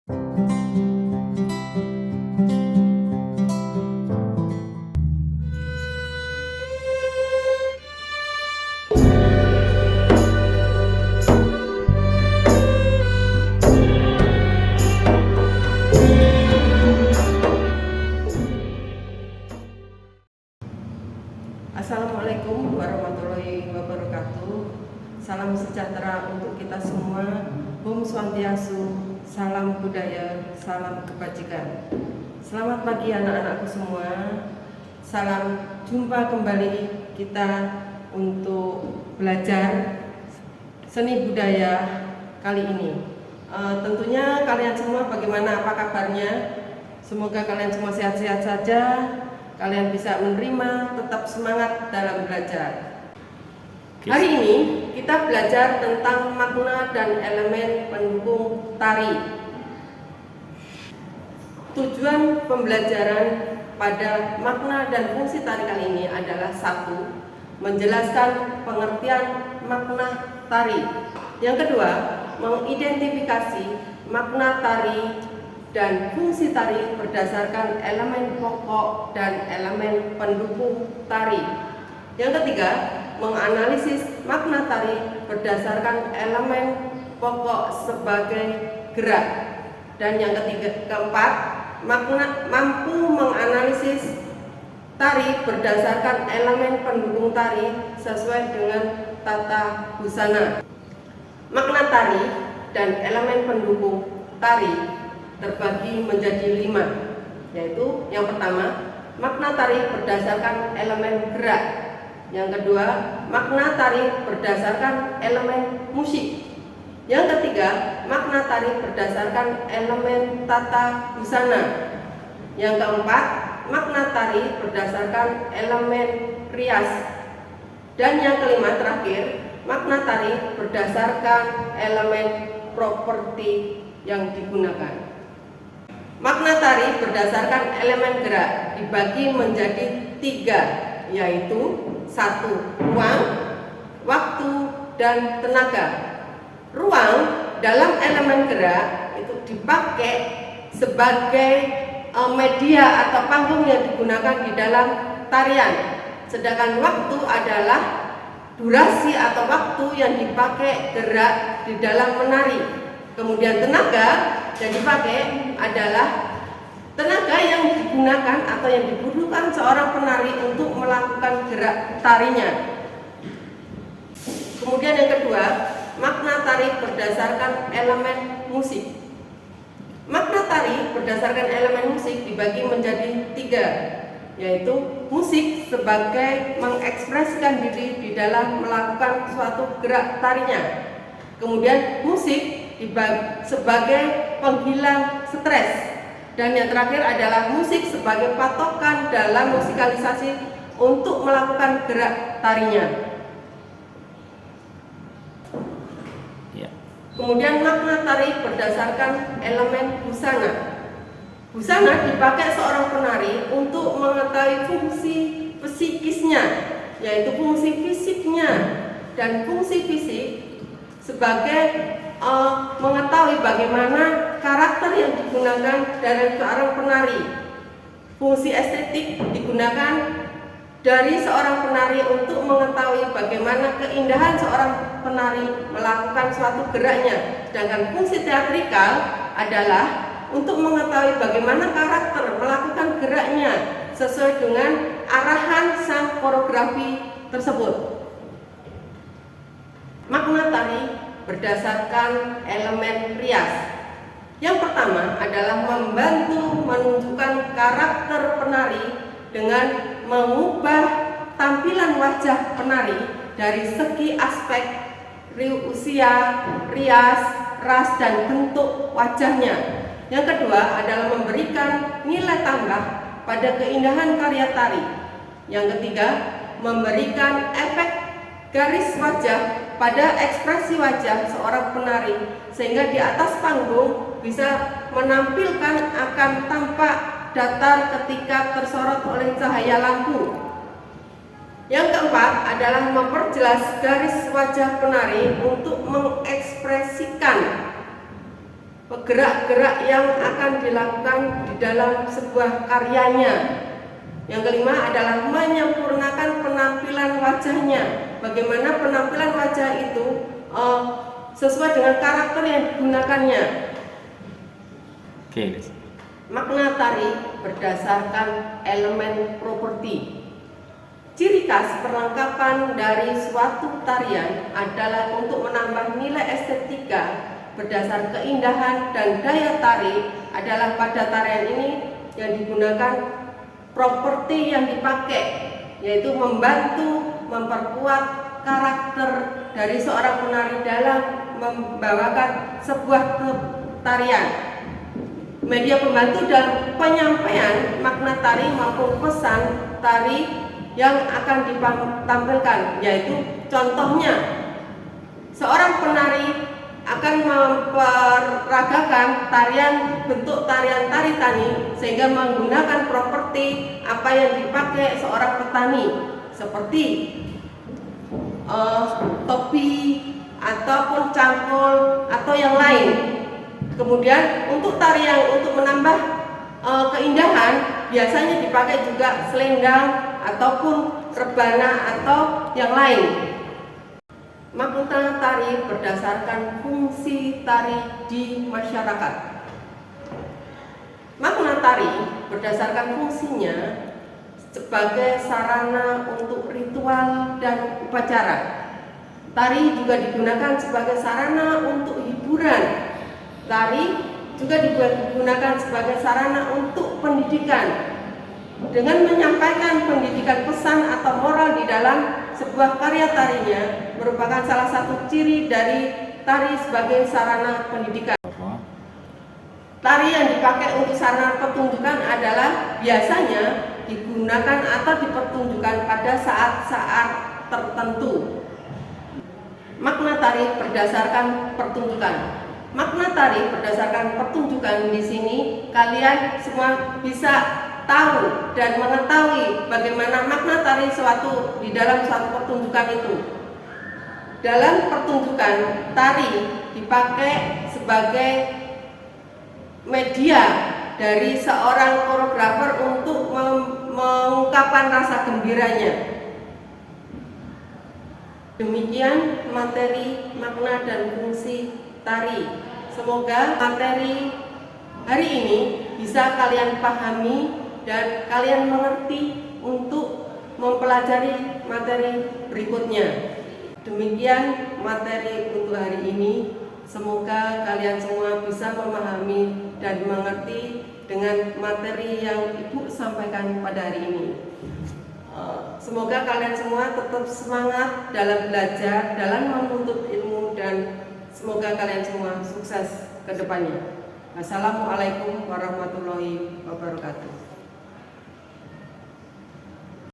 Assalamualaikum warahmatullahi wabarakatuh. Salam sejahtera untuk kita semua. Om Swastiastu, salam budaya, salam kebajikan. Selamat pagi anak-anakku semua. Salam jumpa kembali kita untuk belajar seni budaya kali ini. Tentunya kalian semua bagaimana, apa kabarnya? Semoga kalian semua sehat-sehat saja. Kalian bisa menerima, tetap semangat dalam belajar. Hari ini kita belajar tentang makna dan elemen pendukung tari. Tujuan pembelajaran pada makna dan fungsi tari kali ini adalah: satu, menjelaskan pengertian makna tari. Yang kedua, mengidentifikasi makna tari dan fungsi tari berdasarkan elemen pokok dan elemen pendukung tari. Yang ketiga, menganalisis makna tari berdasarkan elemen pokok sebagai gerak. Dan yang keempat, mampu menganalisis tari berdasarkan elemen pendukung tari sesuai dengan tata busana. Makna tari dan elemen pendukung tari terbagi menjadi 5, yaitu yang pertama, makna tari berdasarkan elemen gerak. Yang kedua, makna tari berdasarkan elemen musik. Yang ketiga, makna tari berdasarkan elemen tata busana. Yang keempat, makna tari berdasarkan elemen rias. Dan yang kelima terakhir, makna tari berdasarkan elemen properti yang digunakan. Makna tari berdasarkan elemen gerak dibagi menjadi 3, yaitu 1. Ruang, waktu, dan tenaga. Ruang dalam elemen gerak itu dipakai sebagai media atau panggung yang digunakan di dalam tarian. Sedangkan waktu adalah durasi atau waktu yang dipakai gerak di dalam menari. Kemudian tenaga yang dipakai adalah tenaga yang digunakan atau yang dibutuhkan seorang penari untuk melakukan gerak tarinya. Kemudian yang kedua, makna tari berdasarkan elemen musik. Makna tari berdasarkan elemen musik dibagi menjadi 3, yaitu musik sebagai mengekspresikan diri di dalam melakukan suatu gerak tarinya. Kemudian musik sebagai penghilang stres. Dan yang terakhir adalah musik sebagai patokan dalam musikalisasi untuk melakukan gerak tarinya. Kemudian makna tari berdasarkan elemen busana. Busana dipakai seorang penari untuk mengetahui fungsi psikisnya, yaitu fungsi fisiknya. Dan fungsi fisik sebagai mengetahui bagaimana karakter yang digunakan dari seorang penari. Fungsi estetik digunakan dari seorang penari untuk mengetahui bagaimana keindahan seorang penari melakukan suatu geraknya. Sedangkan fungsi teatrikal adalah untuk mengetahui bagaimana karakter melakukan geraknya sesuai dengan arahan sang koreografi tersebut. Makna tari berdasarkan elemen rias. Yang pertama adalah membantu menunjukkan karakter penari dengan mengubah tampilan wajah penari dari segi aspek usia, rias, ras, dan bentuk wajahnya. Yang kedua adalah memberikan nilai tambah pada keindahan karya tari. Yang ketiga, memberikan efek garis wajah pada ekspresi wajah seorang penari, sehingga di atas panggung bisa menampilkan akan tampak datar ketika tersorot oleh cahaya lampu. Yang keempat adalah memperjelas garis wajah penari untuk mengekspresikan gerak-gerak yang akan dilakukan di dalam sebuah karyanya. Yang kelima adalah menyempurnakan penampilan wajahnya. Bagaimana penampilan wajah itu sesuai dengan karakter yang digunakannya. Makna tari berdasarkan elemen properti. Ciri khas perlengkapan dari suatu tarian adalah untuk menambah nilai estetika berdasar keindahan dan daya tarik adalah pada tarian ini yang digunakan properti yang dipakai, yaitu membantu memperkuat karakter dari seorang penari dalam membawakan sebuah tarian. Media pembantu dalam penyampaian makna tari maupun pesan tari yang akan ditampilkan, yaitu contohnya seorang penari akan memperagakan bentuk tarian tari tani sehingga menggunakan properti apa yang dipakai seorang petani seperti topi ataupun cangkul atau yang lain. Kemudian untuk tarian untuk menambah keindahan biasanya dipakai juga selendang ataupun rebana atau yang lain. Makna tari berdasarkan fungsi tari di masyarakat. Makna tari berdasarkan fungsinya sebagai sarana untuk ritual dan upacara. Tari juga digunakan sebagai sarana untuk hiburan. Tari juga digunakan sebagai sarana untuk pendidikan. Dengan menyampaikan pendidikan pesan atau moral di dalam sebuah karya tarinya merupakan salah satu ciri dari tari sebagai sarana pendidikan. Tari yang dipakai untuk sarana pertunjukan adalah biasanya digunakan atau dipertunjukkan pada saat-saat tertentu. Makna tari berdasarkan pertunjukan. Makna tari berdasarkan pertunjukan di sini kalian semua bisa tahu dan mengetahui bagaimana makna tari di dalam suatu pertunjukan itu. Dalam pertunjukan, tari dipakai sebagai media dari seorang koreografer untuk mengungkapkan rasa gembiranya. Demikian materi, makna, dan fungsi tari. Semoga materi hari ini bisa kalian pahami dan kalian mengerti untuk mempelajari materi berikutnya. Demikian materi untuk hari ini. Semoga kalian semua bisa memahami dan mengerti dengan materi yang Ibu sampaikan pada hari ini. Semoga kalian semua tetap semangat dalam belajar, dalam menuntut ilmu, dan semoga kalian semua sukses ke depannya. Assalamualaikum warahmatullahi wabarakatuh.